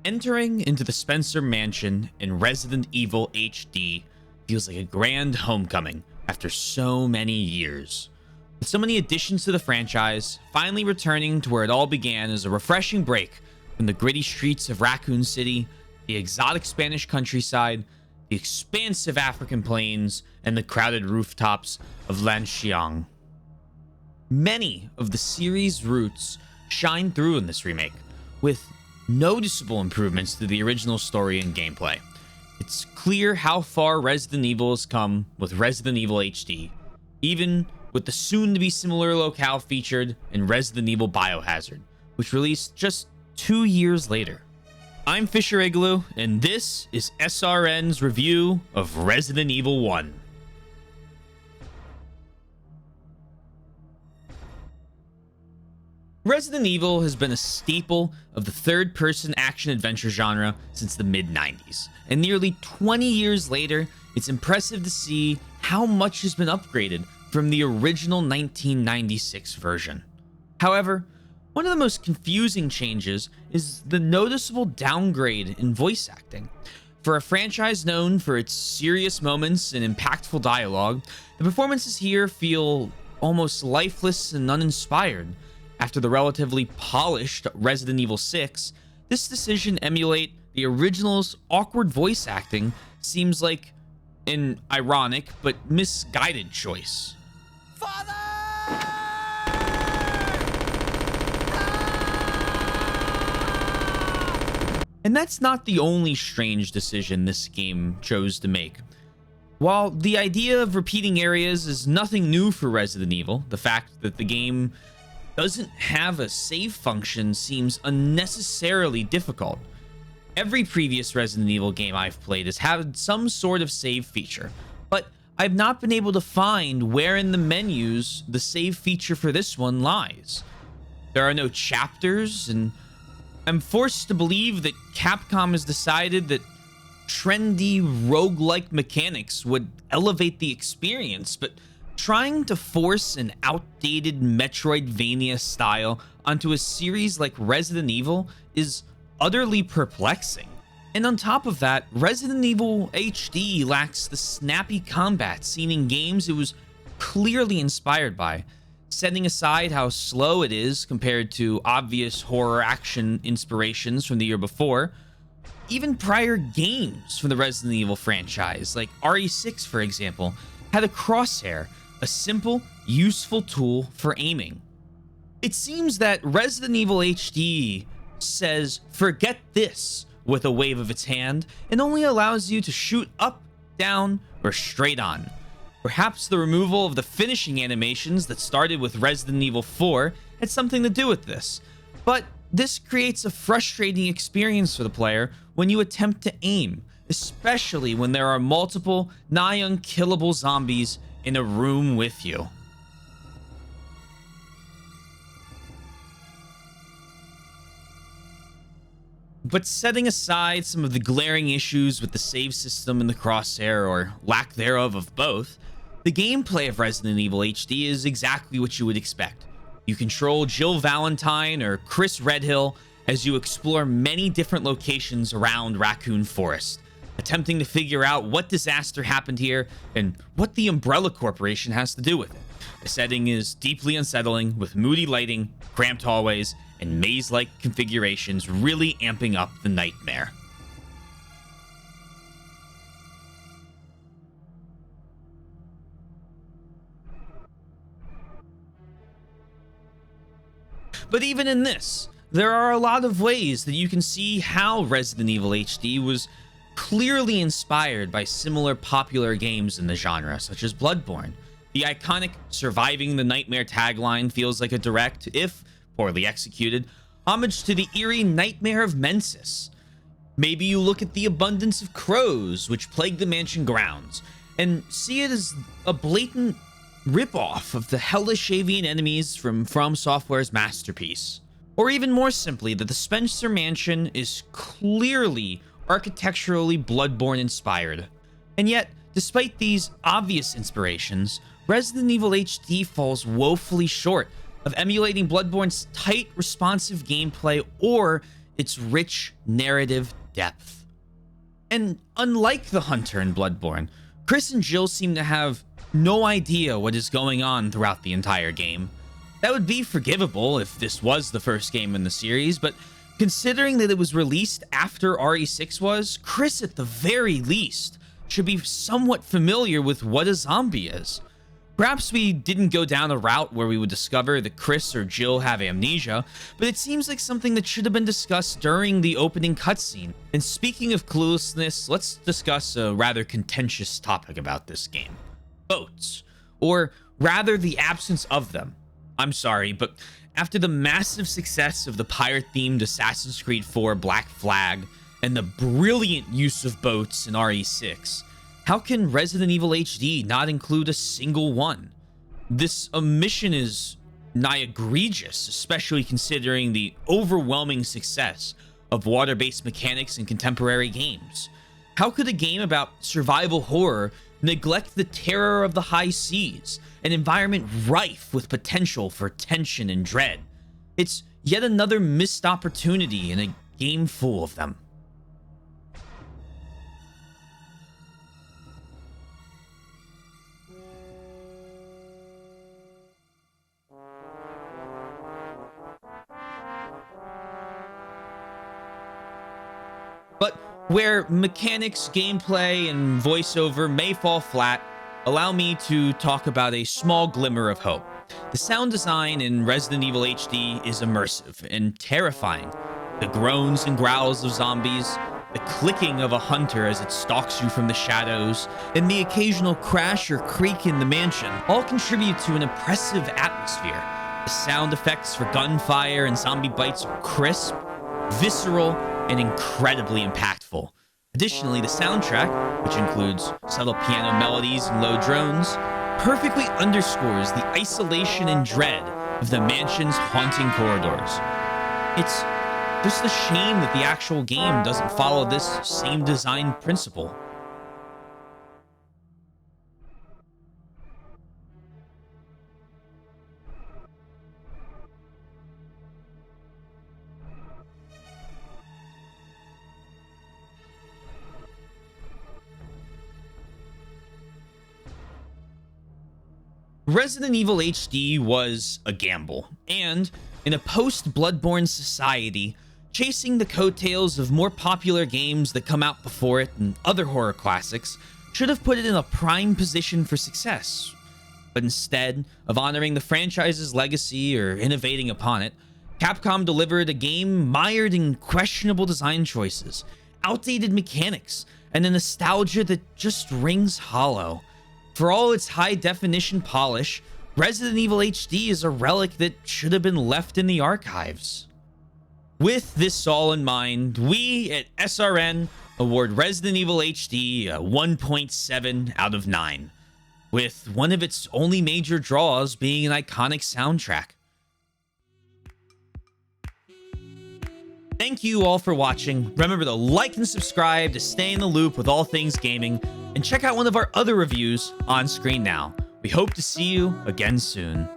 Entering into the Spencer Mansion in Resident Evil HD feels like a grand homecoming after so many years. With so many additions to the franchise, finally returning to where it all began is a refreshing break from the gritty streets of Raccoon City, the exotic Spanish countryside, the expansive African plains, and the crowded rooftops of Lanxiang. Many of the series' roots shine through in this remake, with noticeable improvements to the original story and gameplay. It's clear how far Resident Evil has come with Resident Evil HD, even with the soon-to-be similar locale featured in Resident Evil Biohazard, which released just 2 years later. I'm Fisher Igloo, and this is SRN's review of Resident Evil 1. Resident Evil has been a staple of the third-person action-adventure genre since the mid-90s, and nearly 20 years later, it's impressive to see how much has been upgraded from the original 1996 version. However, one of the most confusing changes is the noticeable downgrade in voice acting. For a franchise known for its serious moments and impactful dialogue, the performances here feel almost lifeless and uninspired. After the relatively polished Resident Evil 6, this decision to emulate the original's awkward voice acting seems like an ironic but misguided choice. Father! And that's not the only strange decision this game chose to make. While the idea of repeating areas is nothing new for Resident Evil, the fact that the game doesn't have a save function seems unnecessarily difficult. Every previous Resident Evil game I've played has had some sort of save feature, but I've not been able to find where in the menus the save feature for this one lies. There are no chapters, and I'm forced to believe that Capcom has decided that trendy roguelike mechanics would elevate the experience, but trying to force an outdated Metroidvania style onto a series like Resident Evil is utterly perplexing. And on top of that, Resident Evil HD lacks the snappy combat seen in games it was clearly inspired by. Setting aside how slow it is compared to obvious horror action inspirations from the year before, even prior games from the Resident Evil franchise, like RE6 for example, had a crosshair, a simple, useful tool for aiming. It seems that Resident Evil HD says, "Forget this," with a wave of its hand, and only allows you to shoot up, down, or straight on. Perhaps the removal of the finishing animations that started with Resident Evil 4 had something to do with this, but this creates a frustrating experience for the player when you attempt to aim, especially when there are multiple nigh unkillable zombies in a room with you. But setting aside some of the glaring issues with the save system and the crosshair, or lack thereof of both, the gameplay of Resident Evil HD is exactly what you would expect. You control Jill Valentine or Chris Redhill as you explore many different locations around Raccoon Forest, attempting to figure out what disaster happened here and what the Umbrella Corporation has to do with it. The setting is deeply unsettling, with moody lighting, cramped hallways, and maze-like configurations really amping up the nightmare. But even in this, there are a lot of ways that you can see how Resident Evil HD was clearly inspired by similar popular games in the genre, such as Bloodborne. The iconic "Surviving the Nightmare" tagline feels like a direct, if poorly executed, homage to the eerie nightmare of Mensis. Maybe you look at the abundance of crows which plague the mansion grounds, and see it as a blatant ripoff of the hellish avian enemies from Software's masterpiece. Or even more simply, that the Spencer Mansion is clearly architecturally Bloodborne inspired. And yet, despite these obvious inspirations, Resident Evil HD falls woefully short of emulating Bloodborne's tight, responsive gameplay or its rich narrative depth. And unlike the Hunter in Bloodborne, Chris and Jill seem to have no idea what is going on throughout the entire game. That would be forgivable if this was the first game in the series, but considering that it was released after RE6 was, Chris at the very least should be somewhat familiar with what a zombie is. Perhaps we didn't go down a route where we would discover that Chris or Jill have amnesia, but it seems like something that should have been discussed during the opening cutscene. And speaking of cluelessness, let's discuss a rather contentious topic about this game. Boats, or rather the absence of them. I'm sorry, but after the massive success of the pirate-themed Assassin's Creed 4 Black Flag and the brilliant use of boats in RE6, how can Resident Evil HD not include a single one? This omission is nigh egregious, especially considering the overwhelming success of water-based mechanics in contemporary games. How could a game about survival horror neglect the terror of the high seas, an environment rife with potential for tension and dread? It's yet another missed opportunity in a game full of them. But where mechanics, gameplay, and voiceover may fall flat, allow me to talk about a small glimmer of hope. The sound design in Resident Evil HD is immersive and terrifying. The groans and growls of zombies, the clicking of a hunter as it stalks you from the shadows, and the occasional crash or creak in the mansion all contribute to an oppressive atmosphere. The sound effects for gunfire and zombie bites are crisp, visceral, and incredibly impactful. Additionally, the soundtrack, which includes subtle piano melodies and low drones, perfectly underscores the isolation and dread of the mansion's haunting corridors. It's just a shame that the actual game doesn't follow this same design principle. Resident Evil HD was a gamble, and in a post-Bloodborne society, chasing the coattails of more popular games that come out before it and other horror classics should have put it in a prime position for success. But instead of honoring the franchise's legacy or innovating upon it, Capcom delivered a game mired in questionable design choices, outdated mechanics, and a nostalgia that just rings hollow. For all its high-definition polish, Resident Evil HD is a relic that should have been left in the archives. With this all in mind, we at SRN award Resident Evil HD a 1.7 out of 9, with one of its only major draws being an iconic soundtrack. Thank you all for watching. Remember to like and subscribe to stay in the loop with all things gaming, and check out one of our other reviews on screen now. We hope to see you again soon.